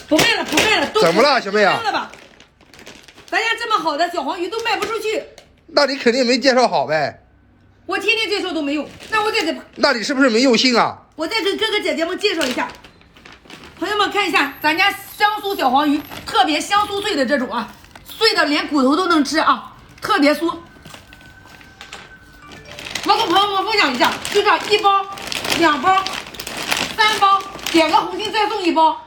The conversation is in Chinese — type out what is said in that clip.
不卖了，不卖了，都怎么了，小妹啊？了吧？咱家这么好的小黄鱼都卖不出去，那你肯定没介绍好呗。我天天介绍都没用，那我再给，那你是不是没用心啊？我再给哥哥姐姐们介绍一下。朋友们看一下，咱家香酥小黄鱼，特别香酥脆的这种啊，碎的连骨头都能吃啊，特别酥。我跟朋友们分享一下，就这样1包、2包、3包，点个红心再送1包。